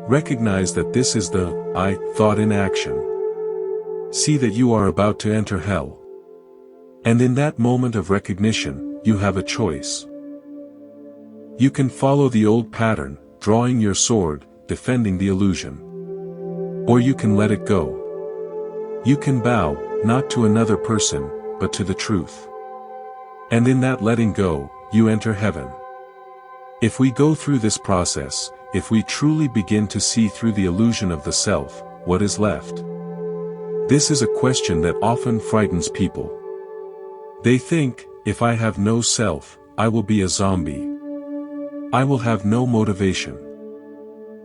Recognize that this is the I thought in action. See that you are about to enter hell. And in that moment of recognition, you have a choice. You can follow the old pattern, drawing your sword, defending the illusion. Or you can let it go. You can bow, not to another person, but to the truth. And in that letting go, you enter heaven. If we go through this process, if we truly begin to see through the illusion of the self, what is left? This is a question that often frightens people. They think, if I have no self, I will be a zombie. I will have no motivation.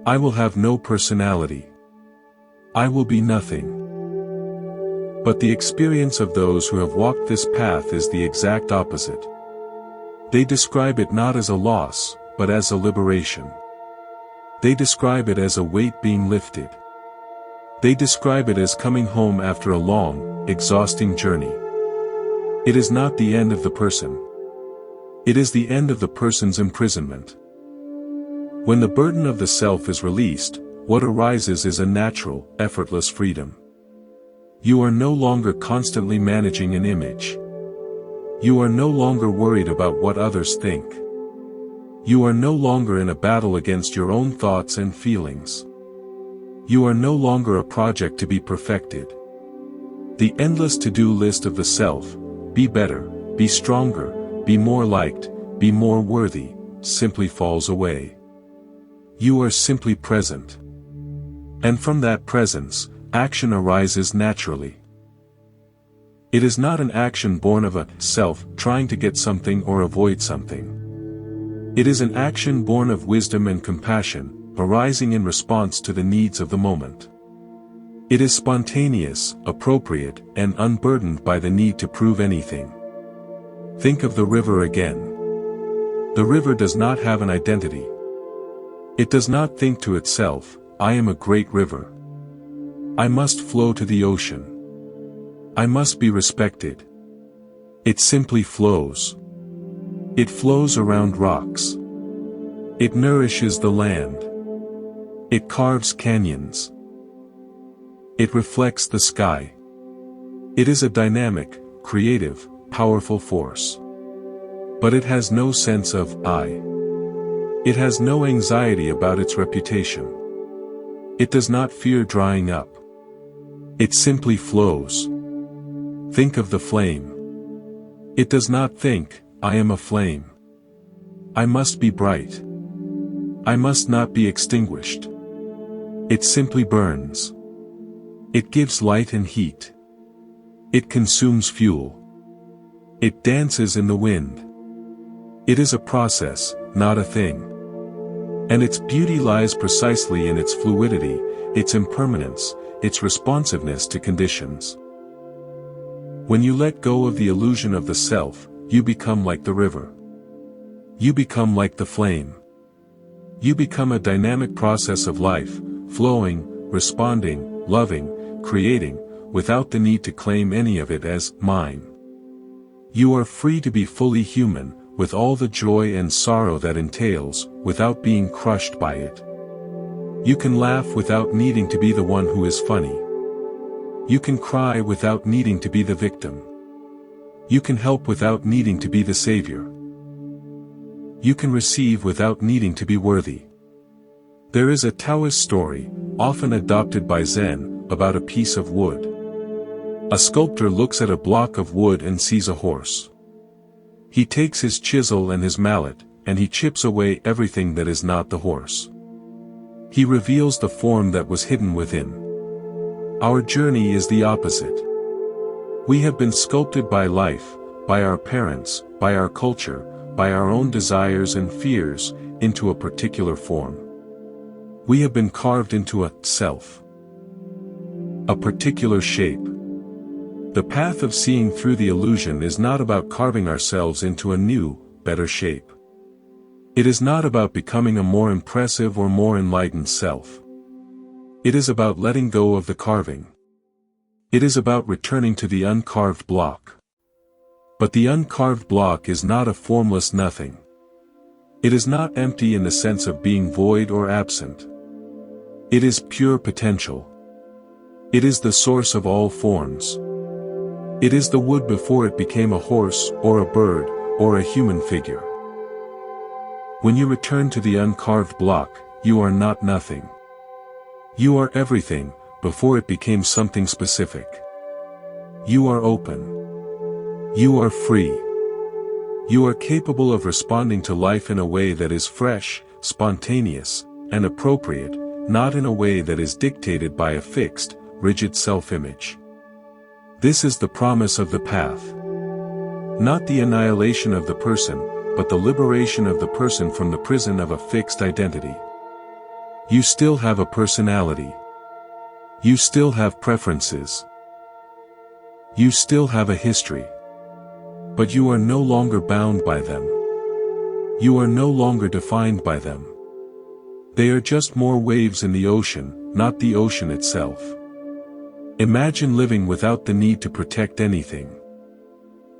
I will have no personality. I will be nothing. But the experience of those who have walked this path is the exact opposite. They describe it not as a loss, but as a liberation. They describe it as a weight being lifted. They describe it as coming home after a long, exhausting journey. It is not the end of the person. It is the end of the person's imprisonment. When the burden of the self is released, what arises is a natural, effortless freedom. You are no longer constantly managing an image. You are no longer worried about what others think. You are no longer in a battle against your own thoughts and feelings. You are no longer a project to be perfected. The endless to-do list of the self, be better, be stronger, be more liked, be more worthy, simply falls away. You are simply present. And from that presence, action arises naturally. It is not an action born of a self trying to get something or avoid something. It is an action born of wisdom and compassion, arising in response to the needs of the moment. It is spontaneous, appropriate, and unburdened by the need to prove anything. Think of the river again. The river does not have an identity. It does not think to itself, I am a great river. I must flow to the ocean. I must be respected. It simply flows. It flows around rocks. It nourishes the land. It carves canyons. It reflects the sky. It is a dynamic, creative, powerful force. But it has no sense of I. It has no anxiety about its reputation. It does not fear drying up. It simply flows. Think of the flame. It does not think, I am a flame. I must be bright. I must not be extinguished. It simply burns. It gives light and heat. It consumes fuel. It dances in the wind. It is a process, not a thing. And its beauty lies precisely in its fluidity, its impermanence, its responsiveness to conditions. When you let go of the illusion of the self, you become like the river. You become like the flame. You become a dynamic process of life, flowing, responding, loving, creating, without the need to claim any of it as mine. You are free to be fully human, with all the joy and sorrow that entails, without being crushed by it. You can laugh without needing to be the one who is funny. You can cry without needing to be the victim. You can help without needing to be the savior. You can receive without needing to be worthy. There is a Taoist story, often adopted by Zen, about a piece of wood. A sculptor looks at a block of wood and sees a horse. He takes his chisel and his mallet, and he chips away everything that is not the horse. He reveals the form that was hidden within. Our journey is the opposite. We have been sculpted by life, by our parents, by our culture, by our own desires and fears, into a particular form. We have been carved into a self. A particular shape. The path of seeing through the illusion is not about carving ourselves into a new, better shape. It is not about becoming a more impressive or more enlightened self. It is about letting go of the carving. It is about returning to the uncarved block. But the uncarved block is not a formless nothing. It is not empty in the sense of being void or absent. It is pure potential. It is the source of all forms. It is the wood before it became a horse, or a bird, or a human figure. When you return to the uncarved block, you are not nothing. You are everything, before it became something specific. You are open. You are free. You are capable of responding to life in a way that is fresh, spontaneous, and appropriate, not in a way that is dictated by a fixed, rigid self-image. This is the promise of the path. Not the annihilation of the person, but the liberation of the person from the prison of a fixed identity. You still have a personality. You still have preferences. You still have a history. But you are no longer bound by them. You are no longer defined by them. They are just more waves in the ocean, not the ocean itself. Imagine living without the need to protect anything.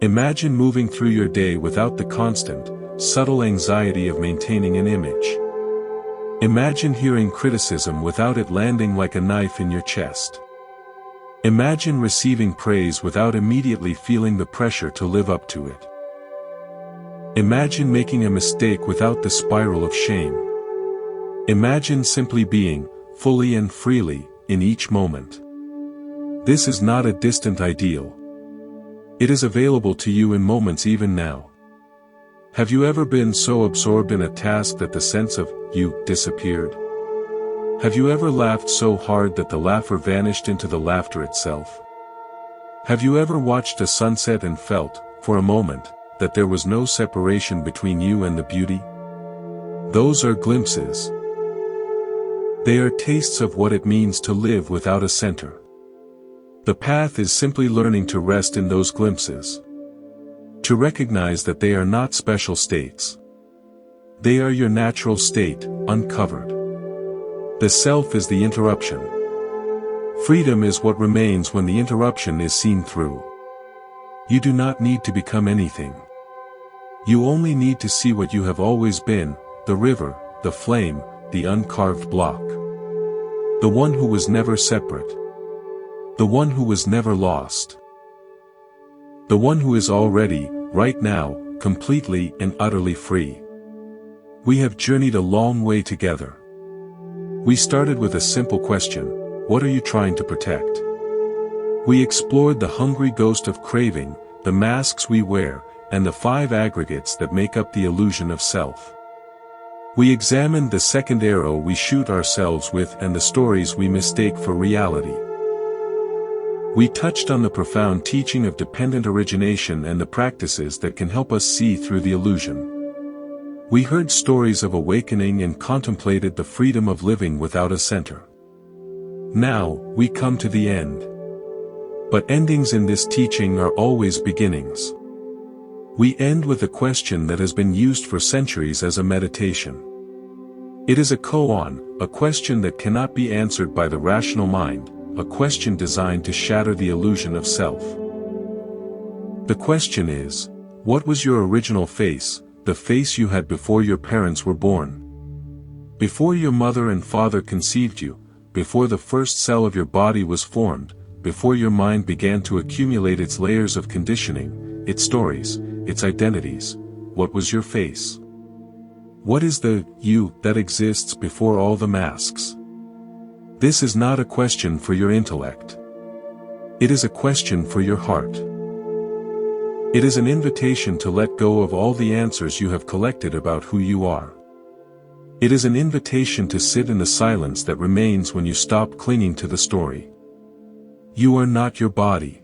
Imagine moving through your day without the constant, subtle anxiety of maintaining an image. Imagine hearing criticism without it landing like a knife in your chest. Imagine receiving praise without immediately feeling the pressure to live up to it. Imagine making a mistake without the spiral of shame. Imagine simply being, fully and freely, in each moment. This is not a distant ideal. It is available to you in moments even now. Have you ever been so absorbed in a task that the sense of you disappeared? Have you ever laughed so hard that the laughter vanished into the laughter itself? Have you ever watched a sunset and felt, for a moment, that there was no separation between you and the beauty? Those are glimpses. They are tastes of what it means to live without a center. The path is simply learning to rest in those glimpses. To recognize that they are not special states. They are your natural state, uncovered. The self is the interruption. Freedom is what remains when the interruption is seen through. You do not need to become anything. You only need to see what you have always been, the river, the flame, the uncarved block. The one who was never separate. The one who was never lost. The one who is already, right now, completely and utterly free. We have journeyed a long way together. We started with a simple question: what are you trying to protect? We explored the hungry ghost of craving, the masks we wear, and the 5 aggregates that make up the illusion of self. We examined the second arrow we shoot ourselves with and the stories we mistake for reality. We touched on the profound teaching of dependent origination and the practices that can help us see through the illusion. We heard stories of awakening and contemplated the freedom of living without a center. Now, we come to the end. But endings in this teaching are always beginnings. We end with a question that has been used for centuries as a meditation. It is a koan, a question that cannot be answered by the rational mind, a question designed to shatter the illusion of self. The question is, what was your original face, the face you had before your parents were born? Before your mother and father conceived you, before the first cell of your body was formed, before your mind began to accumulate its layers of conditioning, its stories, its identities, what was your face? What is the you that exists before all the masks? This is not a question for your intellect. It is a question for your heart. It is an invitation to let go of all the answers you have collected about who you are. It is an invitation to sit in the silence that remains when you stop clinging to the story. You are not your body.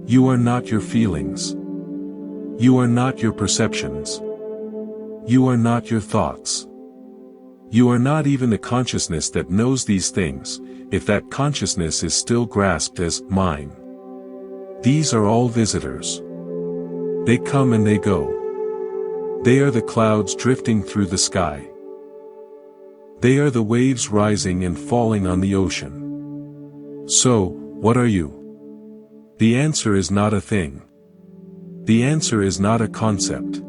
You are not your feelings. You are not your perceptions. You are not your thoughts. You are not even the consciousness that knows these things, if that consciousness is still grasped as mine. These are all visitors. They come and they go. They are the clouds drifting through the sky. They are the waves rising and falling on the ocean. So, what are you? The answer is not a thing. The answer is not a concept.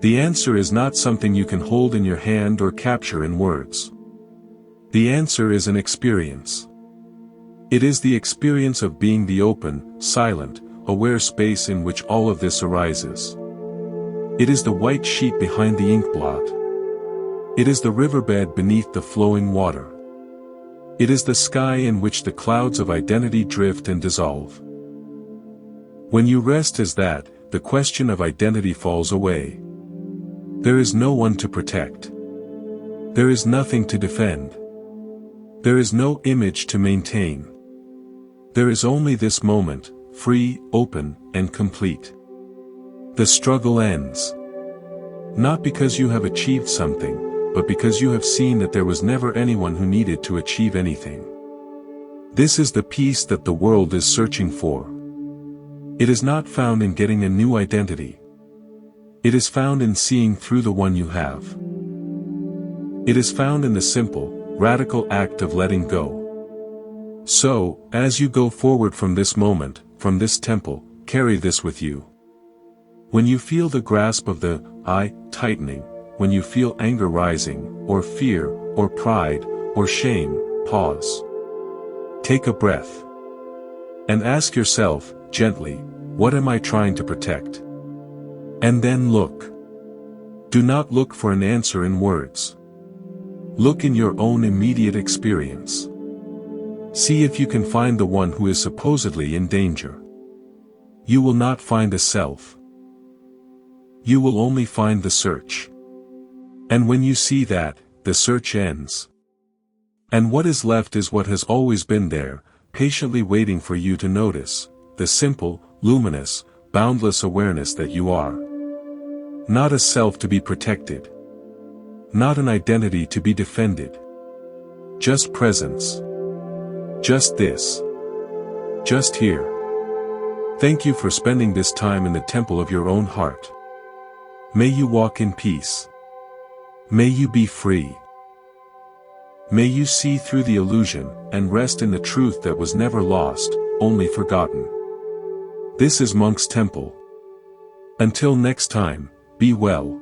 The answer is not something you can hold in your hand or capture in words. The answer is an experience. It is the experience of being the open, silent, aware space in which all of this arises. It is the white sheet behind the ink blot. It is the riverbed beneath the flowing water. It is the sky in which the clouds of identity drift and dissolve. When you rest as that, the question of identity falls away. There is no one to protect. There is nothing to defend. There is no image to maintain. There is only this moment, free, open, and complete. The struggle ends. Not because you have achieved something, but because you have seen that there was never anyone who needed to achieve anything. This is the peace that the world is searching for. It is not found in getting a new identity. It is found in seeing through the one you have. It is found in the simple, radical act of letting go. So, as you go forward from this moment, from this temple, carry this with you. When you feel the grasp of the I tightening, when you feel anger rising, or fear, or pride, or shame, pause. Take a breath. And ask yourself, gently, what am I trying to protect? And then look. Do not look for an answer in words. Look in your own immediate experience. See if you can find the one who is supposedly in danger. You will not find a self. You will only find the search. And when you see that, the search ends. And what is left is what has always been there, patiently waiting for you to notice, the simple, luminous, boundless awareness that you are. Not a self to be protected. Not an identity to be defended. Just presence. Just this. Just here. Thank you for spending this time in the temple of your own heart. May you walk in peace. May you be free. May you see through the illusion and rest in the truth that was never lost, only forgotten. This is Monk's Temple. Until next time, be well.